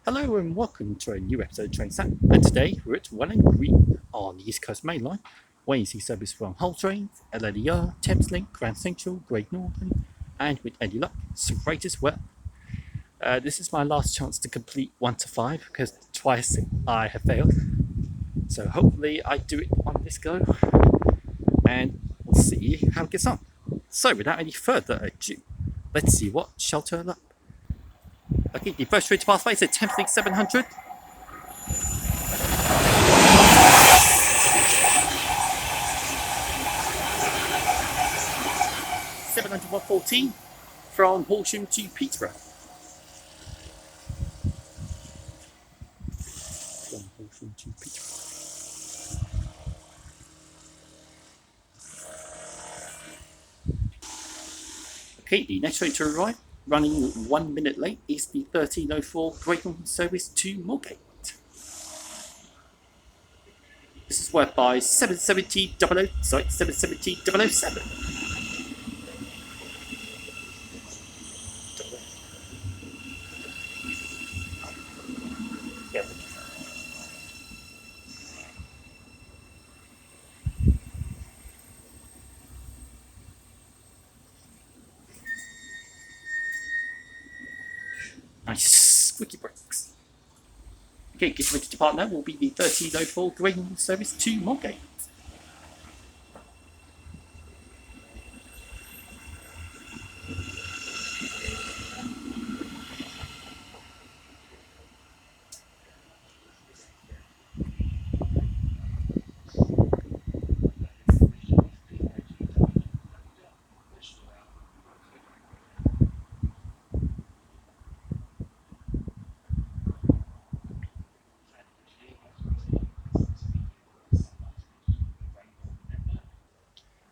Hello and welcome to a new episode of Train Sat. And today we're at Welham Green on the East Coast Main Line, where you see service from Hull Trains, LLER, Thameslink, Grand Central, Great Northern, and with any luck, some freight as well. This is my last chance to complete 1 to 5 because twice I have failed. So hopefully I do it on this go and we'll see how it gets on. So without any further ado, let's see what shall turn up. Okay, the first train to pass by is a Thameslink 700. From Horsham to Peterborough. Okay, the next train to arrive, running 1 minute late, is the 1304 Great Northern service to Moorgate. This is worked by 770 007. Nice squeaky brakes. Okay, getting ready to depart now will be the 1304 Great Northern service to Moorgate.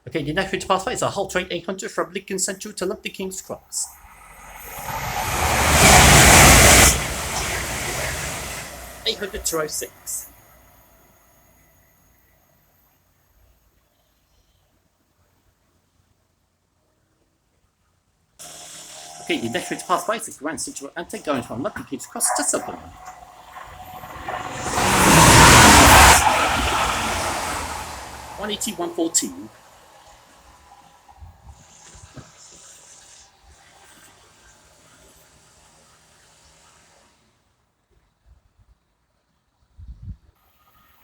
Okay, the next train to pass by is a Hull Train 800 from Lincoln Central to London King's Cross. (800 to 06). Okay, the next train to pass by is a Grand Central Ante going from London King's Cross to Sunderland. (180-114).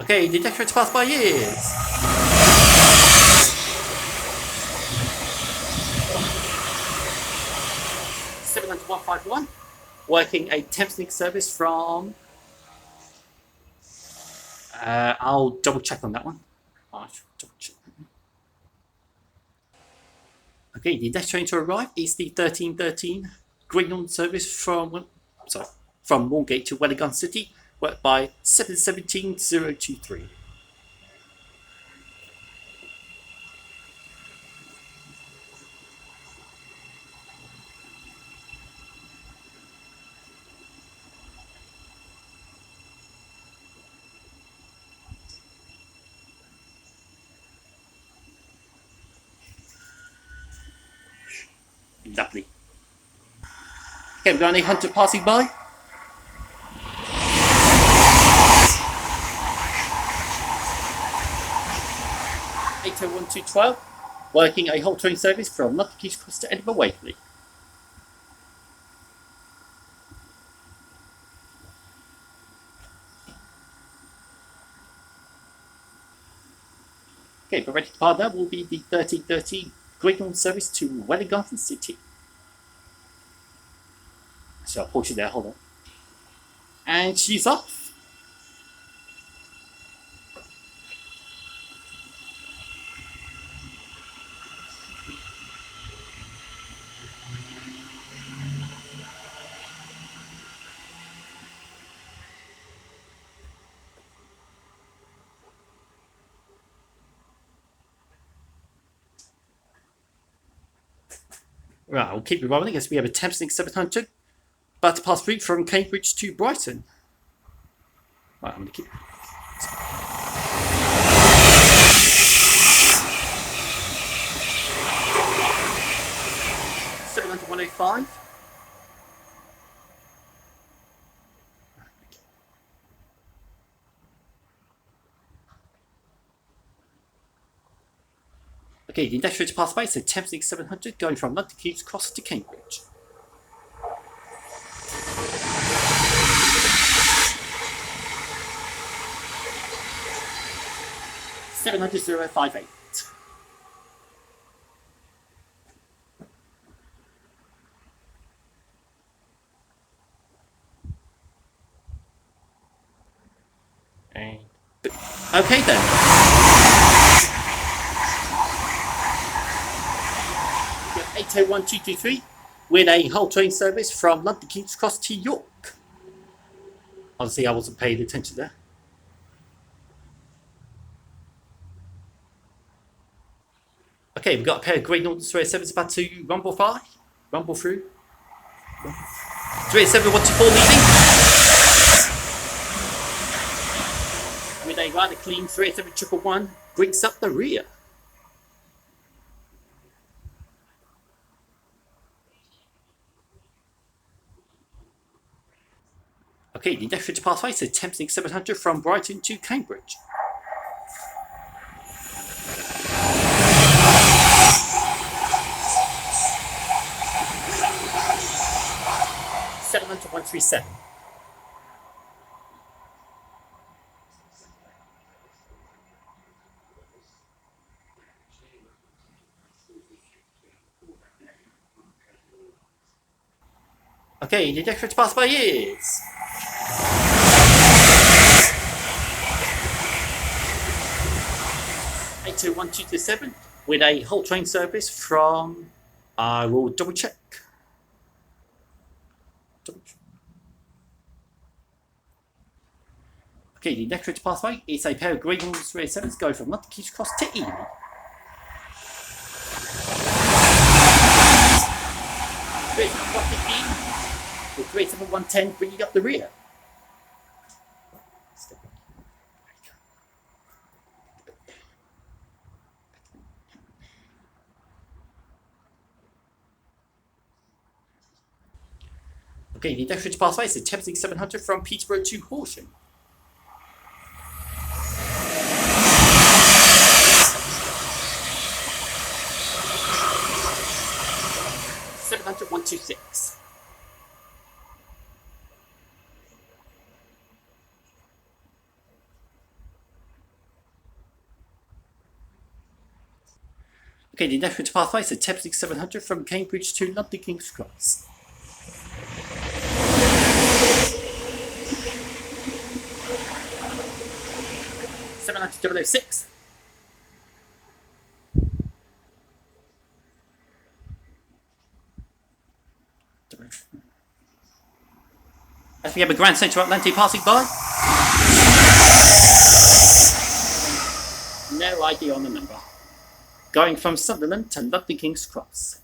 Okay, the next train to pass by is 700-151, working a Thameslink service from. I'll double check on that one. Okay, the next train to arrive is the 1313 Great Northern service from Moorgate to Welham City, worked by 717-023. Lovely. Okay, we've got an 800 passing by. (801-212), working a Hull train service from London King's Cross to Edinburgh Waverley. Okay, but ready to depart now will be the 1330 Great Northern service to Welham City. So I'll pause you there, hold on. And she's off. Right, we'll keep it rolling as we have a Thameslink 700, about to pass through from Cambridge to Brighton. Right, I'm going to keep. 700-105. Okay, the next route to pathway is the Thameslink 700 going from London King's Cross to Cambridge. Seven hundred 058. And okay then. 801223 with a whole train service from London King's Cross to York. Honestly, I wasn't paying attention there. Okay, we've got a pair of Great Northern 387s about to rumble through. 387 leading. With a rather clean 387 brings up the rear. Okay, the next to pathway is the Thameslink 700 from Brighton to Cambridge. (700 137). Okay, the next to pathway is 821227 with a whole train service from, I will double check. Okay, the next route pathway is a pair of Great Northern 387s going from London King's Cross to Ely. With 37110 bringing up the rear. Okay, the next route pathway is the Thameslink 700 from Peterborough to Horsham. (700 126). Okay, the next route pathway is the Thameslink 700 from Cambridge to London King's Cross. (700 006). As we have a Grand Central Atlantic passing by. No idea on the number. Going from Sunderland to London King's Cross.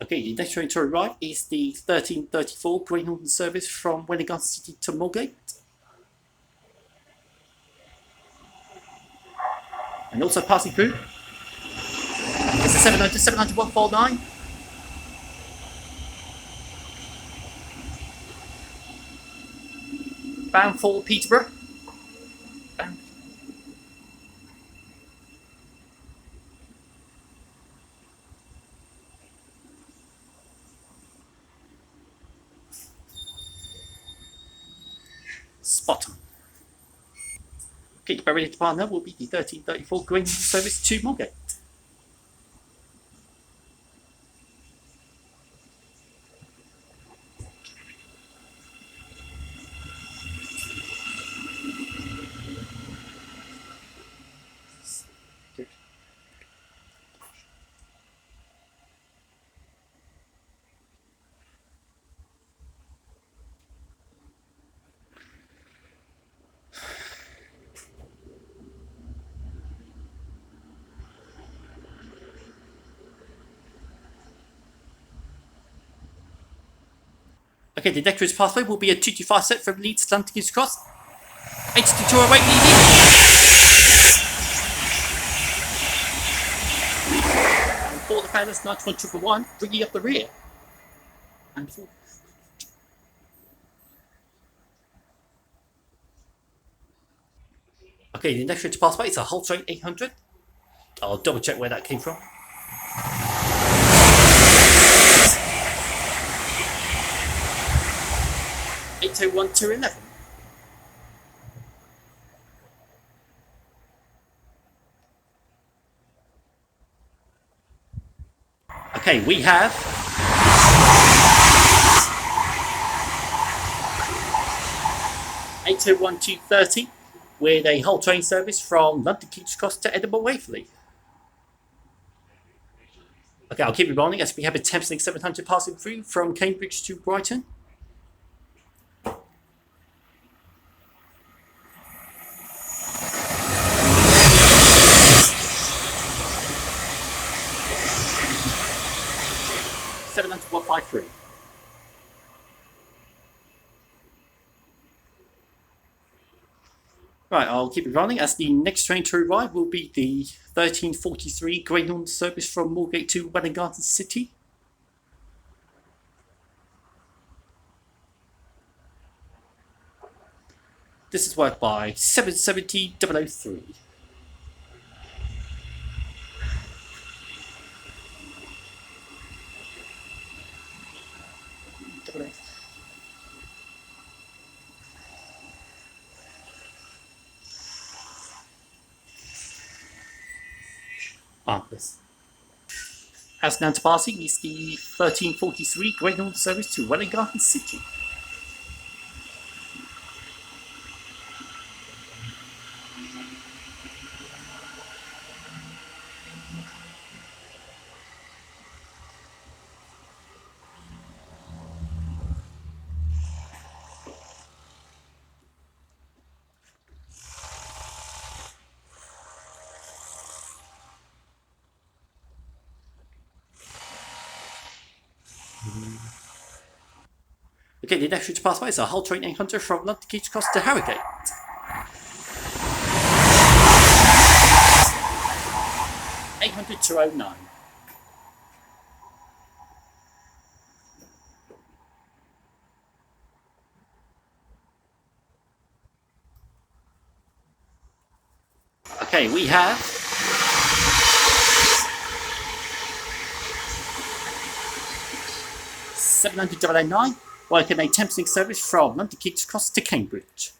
Okay, the next train to arrive is the 1334 Great Northern service from Welham City to Moorgate. And also passing through is the 700 149. Bound for Peterborough. Spot on. Peterborough to partner will be the 1334 Great Northern service to Moorgate. Okay, the next route pathway will be a 225 set from Leeds to London King's Cross. 8208 leading. And for the Palace 91111 bringing up the rear. And for Okay, the next one to pass by is a Hull Train 800. I'll double check where that came from. 801211. Okay, we have 801230 with a Hull train service from London King's Cross to Edinburgh Waverley. Okay, I'll keep it rolling as we have a Thameslink 700 passing through from Cambridge to Brighton. Right, I'll keep it running as the next train to arrive will be the 1343 Great Northern service from Moorgate to Welham Garden City. This is worked by 770-003. This. As now passing is the 1343 Great Northern service to Welham Garden City. Okay, the next route to pass by is a Hull Train 800 from London King's Cross to Harrogate. (800-09). Okay, we have 700-9, working a Thameslink service from London King's Cross to Cambridge.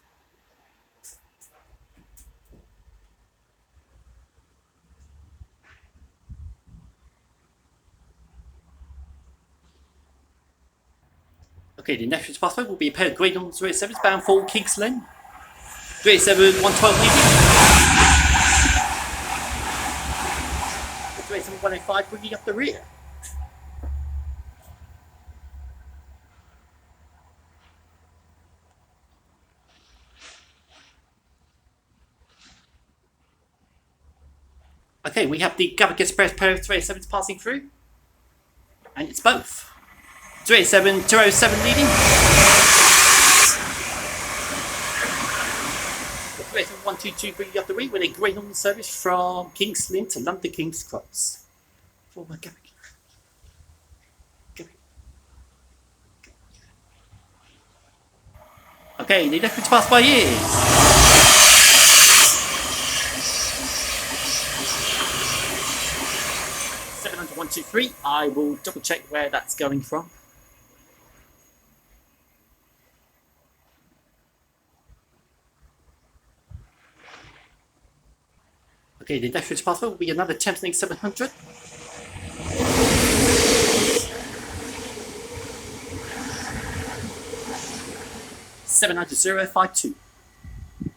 Okay, the next pathway will be a pair of Great Northern 387s bound for King's Lynn. 387 112 leading. 387 105 bringing up the rear. Okay, we have the Gallagher Express pair of 387s passing through. And it's both. 387 207 leading. 387 122 bringing up the rear with a Great Northern service from King's Lynn to London King's Cross. For my Gallagher. Okay, the next to pass by is 123. I will double check where that's going from. Okay, the next pathway will be another Thameslink 700. (700-052),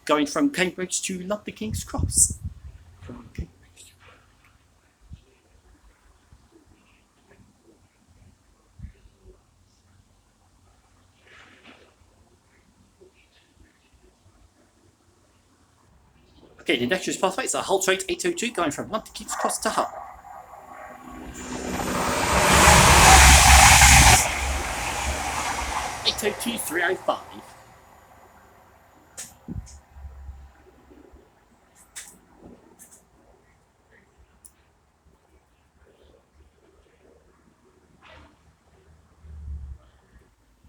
going from Cambridge to London King's Cross. Okay, the next pathway is a Hull Train 802 going from London King's Cross to Hull. (802-305).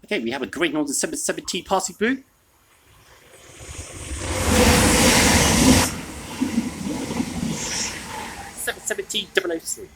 Okay, we have a Great Northern 770 passing through. EC003.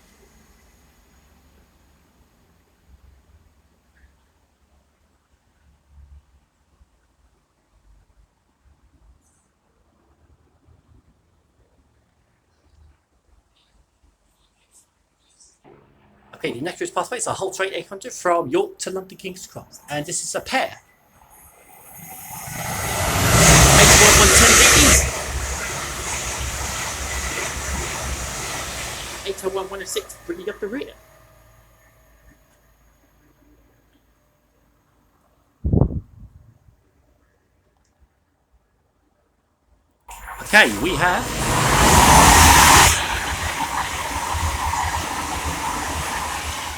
Okay, the next route pathway is a Hull Train 800 from York to London King's Cross, and this is a pair. 801 106, bringing up the rear. Okay, we have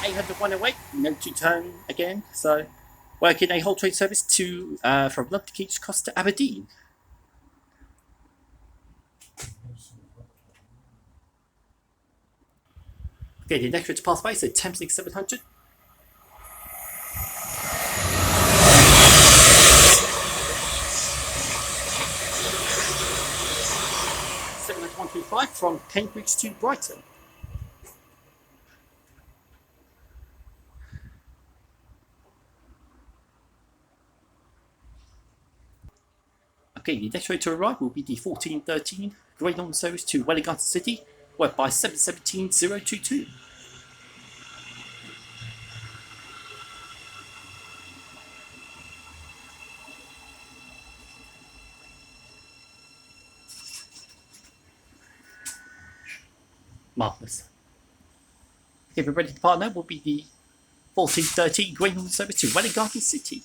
800 108, no two-tone again, so working a Hull Train service to from London King's Cross to Aberdeen. Okay, the next route pathway is a Thameslink 700. 125 from Cambridge to Brighton. Okay, the next road to arrive will be the 1413 Great Northern service to Welham City, worked by 717022. Marvellous. Okay, the ready partner will be the 1413 Great Northern service to Welham City.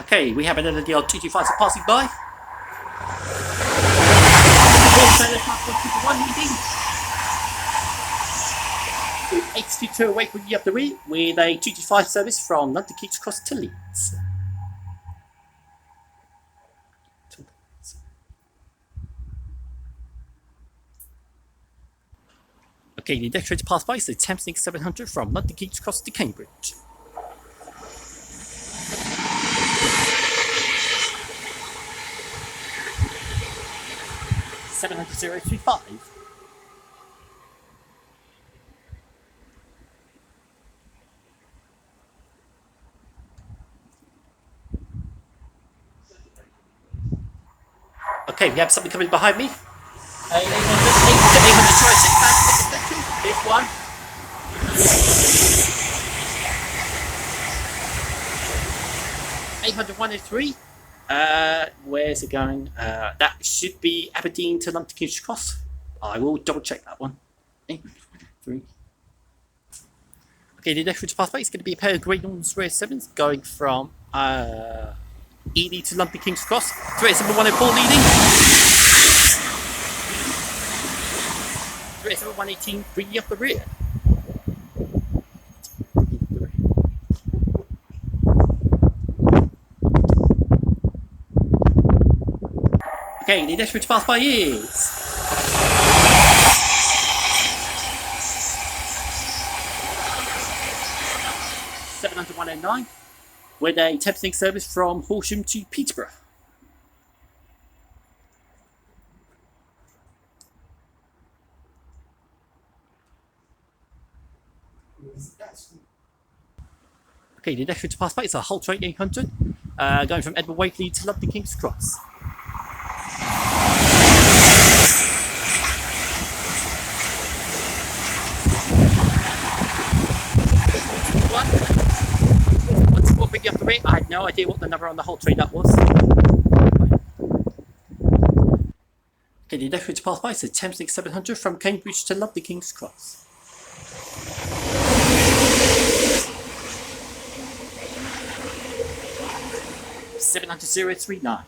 Okay, we have another deal 225 passing by. 822 away from the up the rear with a 225 service from London King's Cross to Leeds. Okay, the next train to pass by is the Thameslink 700 from London King's Cross to Cambridge. Okay, we have something coming behind me. 800 Big one. 800 103. Where's it going? That should be Aberdeen to London King's Cross. I will double check that one. 803. Okay, the next route pathway is going to be a pair of Great Northern Rare 7s going from Ely to London King's Cross. 37104 leading. 37118 bringing up the rear. Okay, the next route to pass by is 700 109 with a Thameslink service from Horsham to Peterborough. Okay, the next route to pass by is a Hull Train 800 going from Edward Wakeley to London King's Cross. I had no idea what the number on the Hull Train that was. Okay, the next route to pass by is the Thameslink 700 from Cambridge to London King's Cross. 700,039.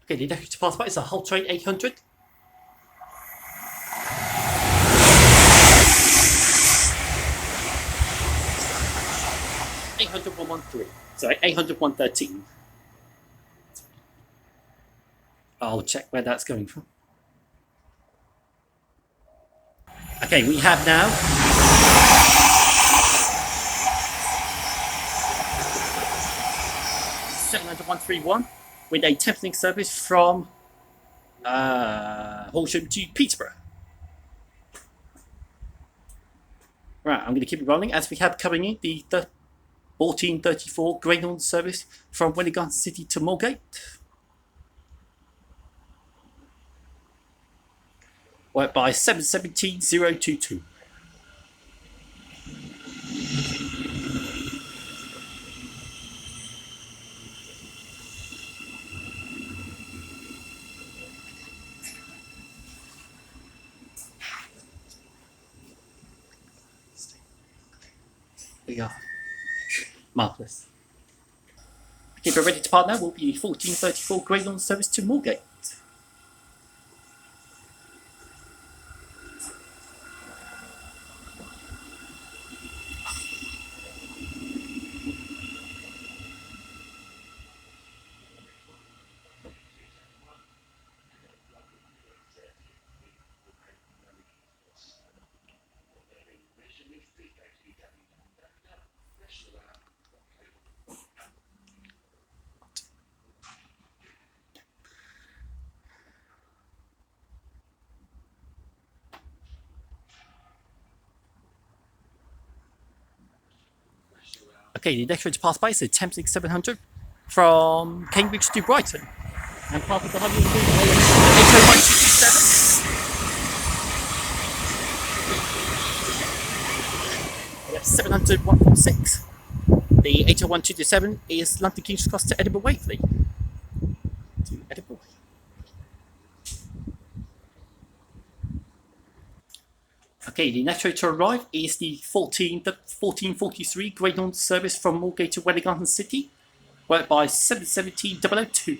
Okay, the next to pass by is a Hull Train 800. Sorry, 800,113. I'll check where that's going from. Okay, we have now 700,131 with a Thameslink service from Horsham to Peterborough. Right, I'm going to keep it rolling as we have coming in the 1434 Great Northern service from Welham City to Moorgate. Worked by 717,022. There we are. Marvellous. Okay, we're ready to part now. Will be the 1434 Great Northern service to Moorgate. Okay, the next train to pass by is the Thameslink 700 from Cambridge to Brighton. And part of the 801,227. We have 700,146. The 801,227 is London King's Cross to Edinburgh Waverley. To Edinburgh. Okay, the next train to arrive is the 1443 Great Northern service from Moorgate to Welham City, worked by 717,002.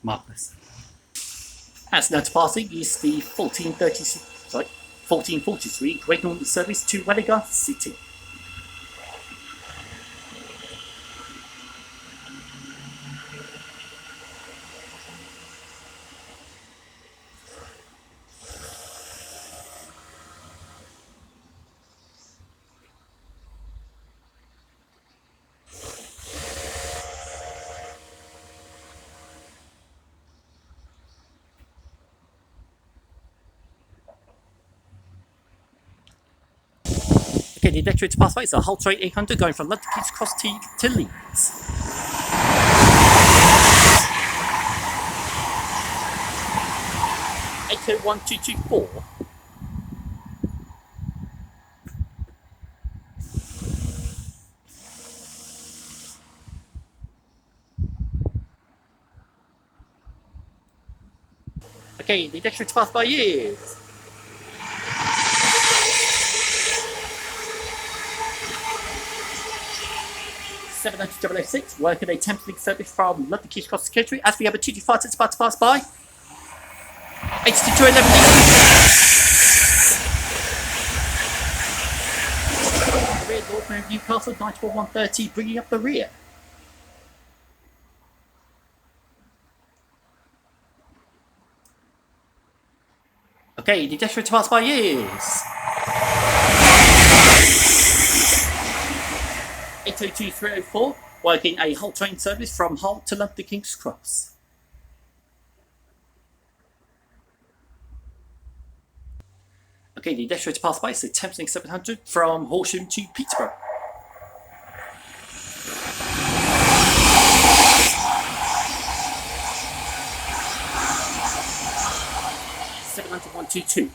Marvellous. As now passing is the 1443 Great Northern service to Welham City. Okay, the next train to pass by is a Hull Train 800 going from London King's Cross to Leeds. (801,224). Okay, the next train to pass by is 700,006, working a Thameslink service from London King's Cross to Canterbury, as we have a 225 that's about to pass by. 8211. Rear Northern Newcastle, 94,130, bringing up the rear. Okay, the next train to pass by is 802,304, working a Hull train service from Hull to London King's Cross. Okay, the next train to pass by is the Thameslink 700 from Horsham to Peterborough. 700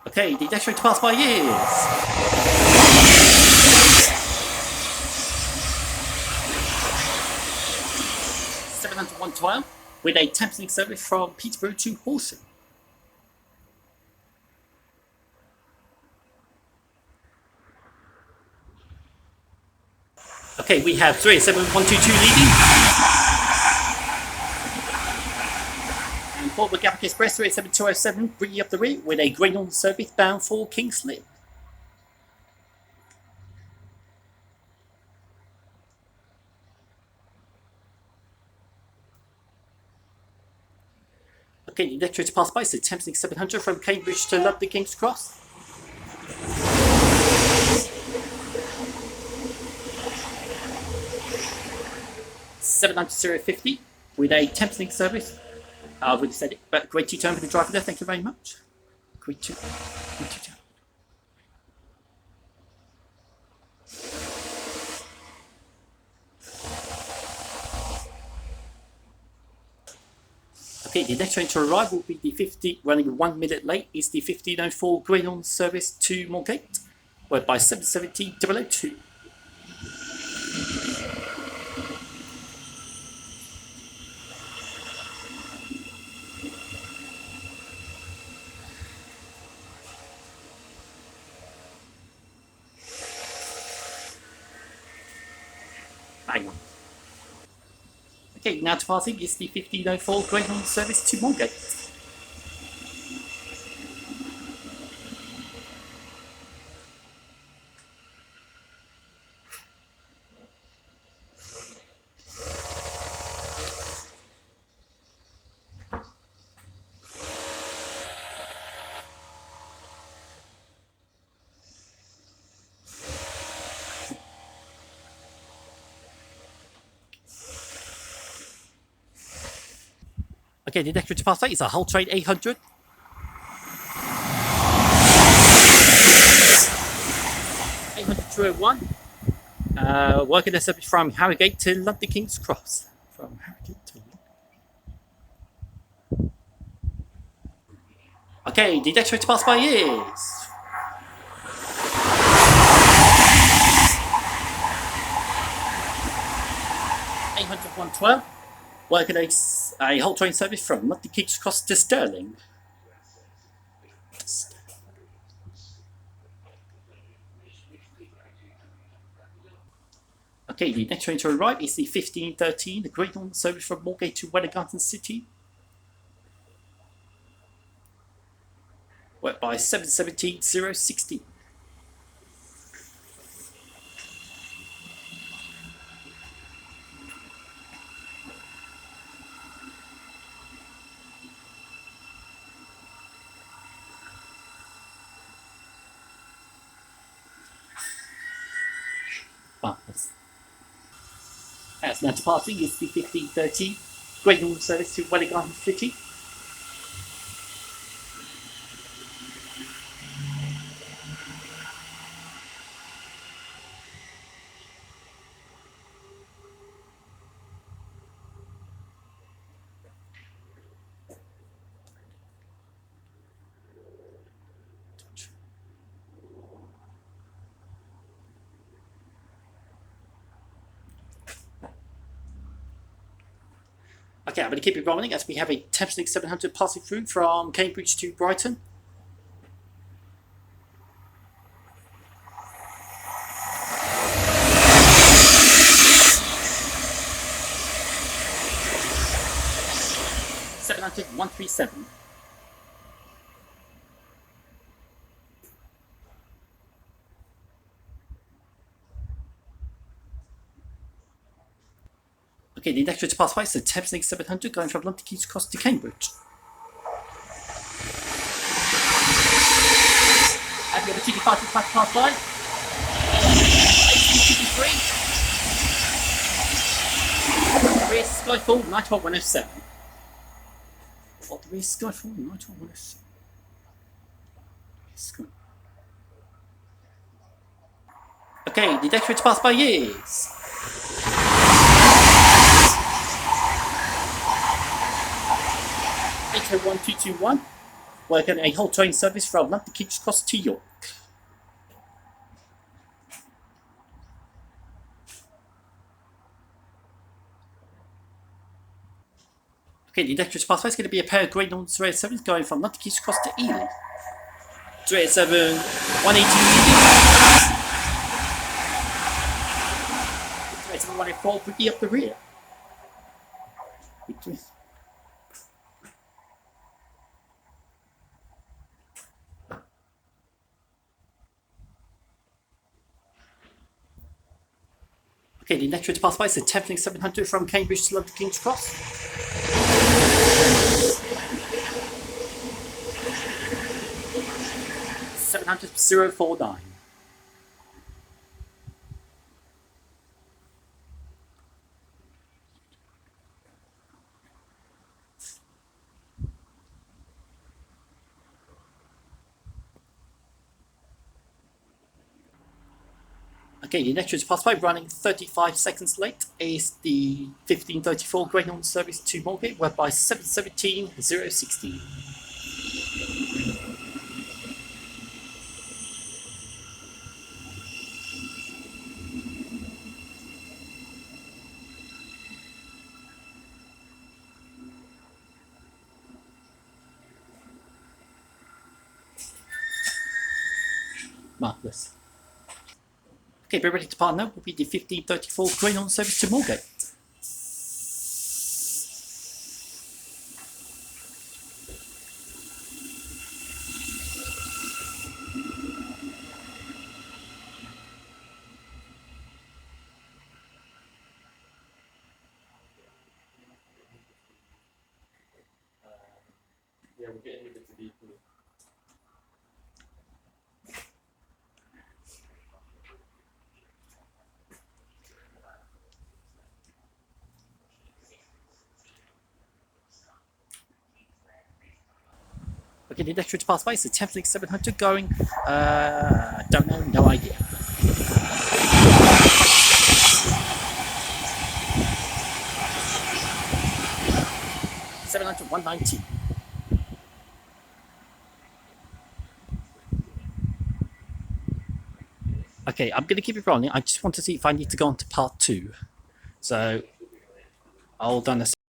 Okay, the dash rate to pass by is 700 with a Thameslink service from Peterborough to Horsham. Okay, we have 37122 leading. And Port Gap Express 37207 bringing up the rear with a Grey Northern service bound for King's Lynn. Okay, the next train to pass by is the Thameslink 700 from Cambridge to London King's Cross. (790) with a Thameslink service. I've already said it, but great two-turn for the driver there. Thank you very much. Great two-turn. Okay, the next train to arrive will be the running 1 minute late, is the 1504 Grey Northern service to Moorgate, whereby 770 Hang on. Okay, now to passing is the 1504 Grey Northern service to Moorgate. Okay, the next one to pass by is a Hull Train 800. Working their service from Harrogate to London King's Cross. From Harrogate to London. Okay, the next one to pass by is 800 working a Hull Train service from London King's Cross to Stirling. Okay, the next train to arrive is the 1513, the Grey Northern service from Moorgate to Welham City. Worked by 717-060. As now departing is the 1530 Grey Northern service to Welham City. Okay, I'm going to keep it rolling as we have a Thameslink 700 passing through from Cambridge to Brighton. (700) Okay, the next one to pass by is the Thameslink 700 going from London King's Cross to Cambridge. And the other 2 departures back to pass by. 1853. Rear Skyfall 91107. What the rear Skyfall 91107? Okay, the next which passed by is 801221. Working a whole train service from London King's Cross to York. Okay, the next which passed by is going to be a pair of Great Northern 387s going from London King's Cross to Ely. 387 180 387 184 bringing up the rear. Okay, the next one to pass by is the Templing 700 from Cambridge to London King's Cross. 700-049. Okay, the next one to pass by, running 35 seconds late, is the 1534 Great Northern service to Moorgate, whereby 717-016. Marvellous. Okay, be ready to part now will be the 1534 Great Northern service to Moorgate. Yeah, we're getting rid of the vehicle. Okay, the next one to pass by is the Templing 700 going, don't know, no idea. 700-119. Okay, I'm going to keep it rolling. I just want to see if I need to go on to part 2. So, hold on a second.